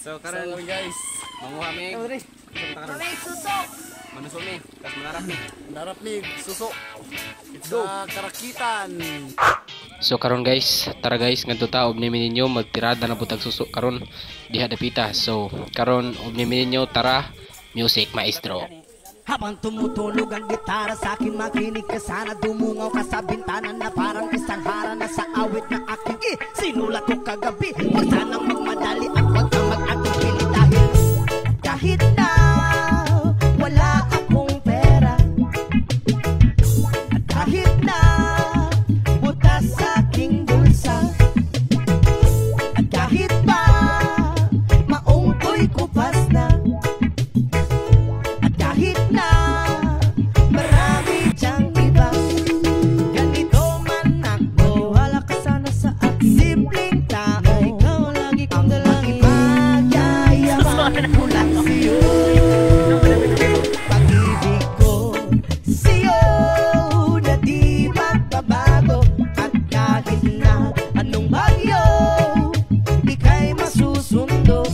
So karon guys, manguha mi. Susok. Manusok mi, tas manarap mi. Narap ni susok. Sa karakitan. So karon guys, tara guys, ngadto ta obni ninyo magtirada na butag susok karon diha dapita. So karon obni ninyo, tara, music maestro. Habang tumutulog ang gitara sa akin, makinig ka sana. Dumungaw ka sa bintana na parang isang hara na sa awit na aking sinulat ko kagabi. Huwag sanang magmadali at huwag kang mag-atupili dahil kahit na wala akong pera, at kahit na butas sa aking bulsa, at kahit pa maong ko'y kupas na, at kahit na marami diyang iba, ganito man ako, wala ka sana sa akin. Simpleng tao, ikaw lagi kong dalangin. Magyayabang ko lang sa'yo, pag-ibig ko sa'yo na di magbabago. At kahit na anong bagyo, ika'y masusundo.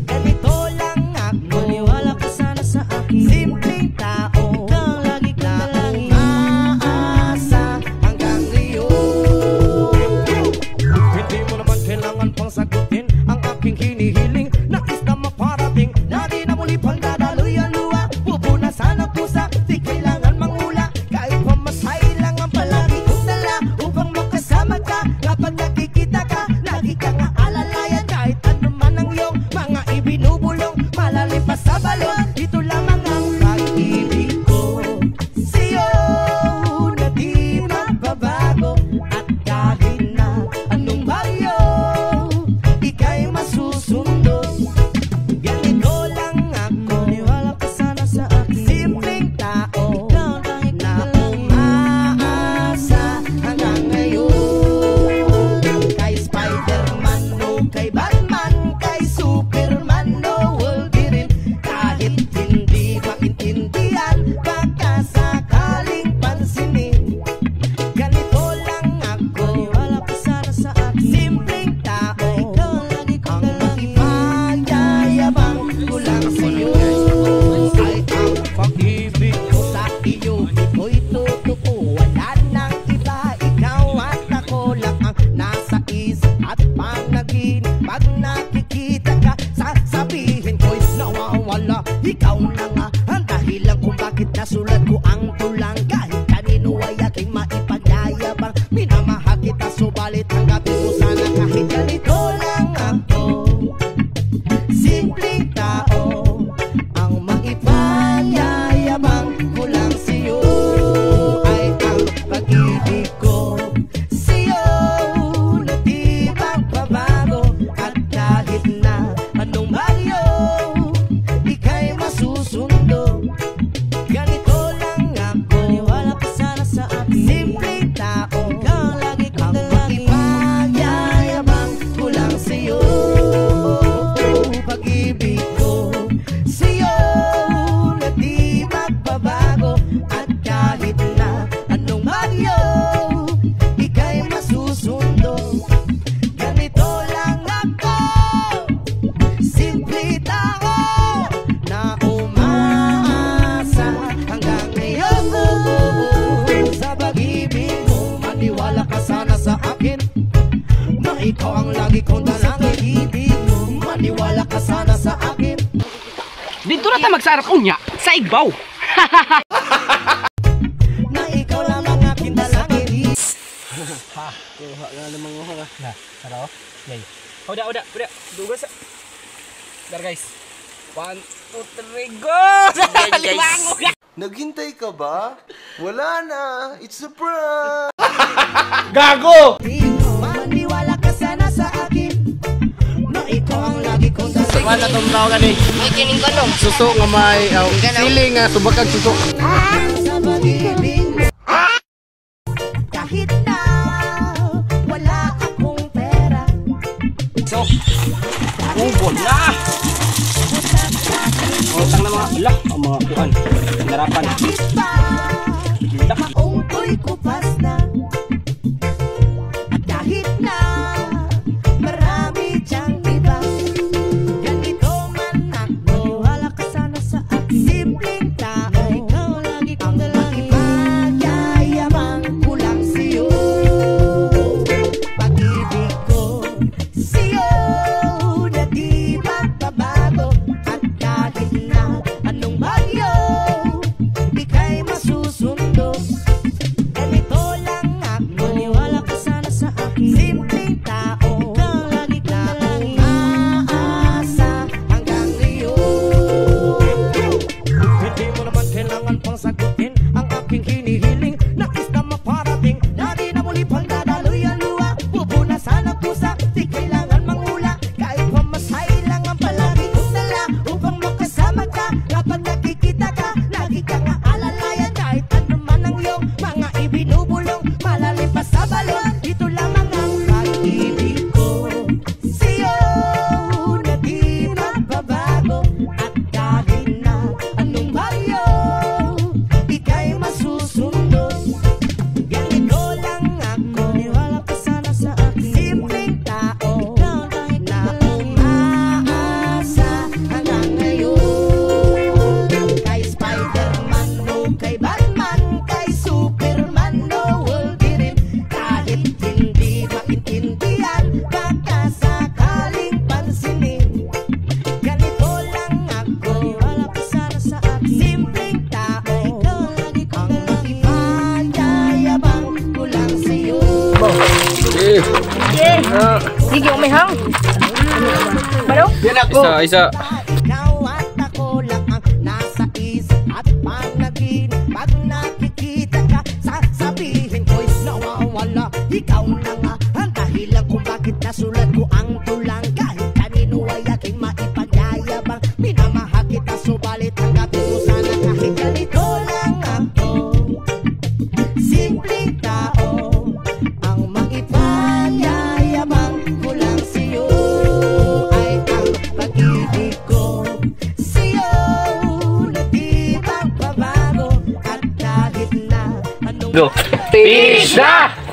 Ganito lang ako, maniwala ka sana sa akin. Simpleng tao, ikaw lagi kong dalangin. Aasa hanggang ngayon. Hindi mo naman kailangan pang sagutin ang aking hinihiling. Nais na maparating na di na muli pang dadaloy ang luha. Pupunasan ang pusa, di kailangan mangula. Kahit pamasahe lang ang palagi kong dala upang makasama ka. Kapag nakikita ka, lagi ka nga alalayan. Kahit ano man ang iyong mga ibinubulong, malalim pa sa balon, ito lamang ang pag-ibig ko sa'yo na di magbabago. At kahit na anong bagyo, ika'y masusundo. Ganito lang ako, maniwala ka sana sa akin. Simpleng tao, ikaw lang na umaasa hanggang ngayon. Kay Spider-Man o kay Batman, kay Superman o Wolverine, kahit hindi maintindihan, baka sakaling pansinin. Ganito lang ako, maniwala ka sana sa akin. Simpleng tao, ikaw lagi kong dalangin. Magyayabang ko lang sa'yo, ay ang pag-ibig ko sa iyo, ito'y totoo. Wala nang iba, ikaw at ako lang ang nasa isip at panaginip. Pag nakikita ka, sasabihin ko'y nawawala. Ikaw na nga ang dahilan kung bakit nasulat ko ang tulang. Kahit kanino ay aking maipagyayabang, minamahal kita, subalit tanggapin mo sana kahit ganito lang ako. Simpleng tao, ang maipagyayabang ko lang sa'yo, ay ang pag-ibig ko sa'yo na di magbabago. At kahit na anong bagyo, ika'y masusundo. Ganito lang ako, maniwala ka sana sa akin. Simpleng tao, ikaw lagi kong dalangin. Magyayabang ko lang sa'yo, pag-ibig ko sa'yo na di magbabago. At kahit na anong bagyo, ika'y masusundo. Ganito lang ako, simple tao na umaasa hanggang ngayon. Sa pag-ibig mo, maniwala ka sana sa akin, na ikaw ang lagi kong dalangin. Ibig mo, maniwala ka sana sa akin. Dito na ta magsarap unya sa igbaw. Na ikaw lang ang aking dalangin. Kuha nga namang nguha ka. Nah, tara. Yay. Udah. Duga sa. Dar guys. 1 2 3 go. Guys. Naghintay ka ba? Wala na. It's a prank. Gago. Maniwala ka sana sa akin, na ikaw ang lagi kong dalangin. Wala tong tao gani. May kining kanong. Suso nga may sili nga subakag suso. Sa pag-ibig mo, kahit na wala akong pera, So, ubod na. Utang na mga ilak ang mga kuan. Harapan. kahit pa maong ko'y kupas na, at kahit na marami diyang iba, Sige, umihang. Balo? Yan ako. Isa. Ikaw at ako lang ang nasa isip at panaginip. Pag nakikita ka, sasabihin ko'y nawawala. Ikaw na nga ang dahilan kung bakit nasulat ko ang tulang. Kahit kanino ay aking maipagyayabang. Minamahal kita, subalit tanggapin mo sana kahit ganito lang ako. Simpleng tao ang maipagyayabang ko lang sa'yo ay ang pag-ibig ko sa'yo na di magbabago at kahit na anong Go. Fish na!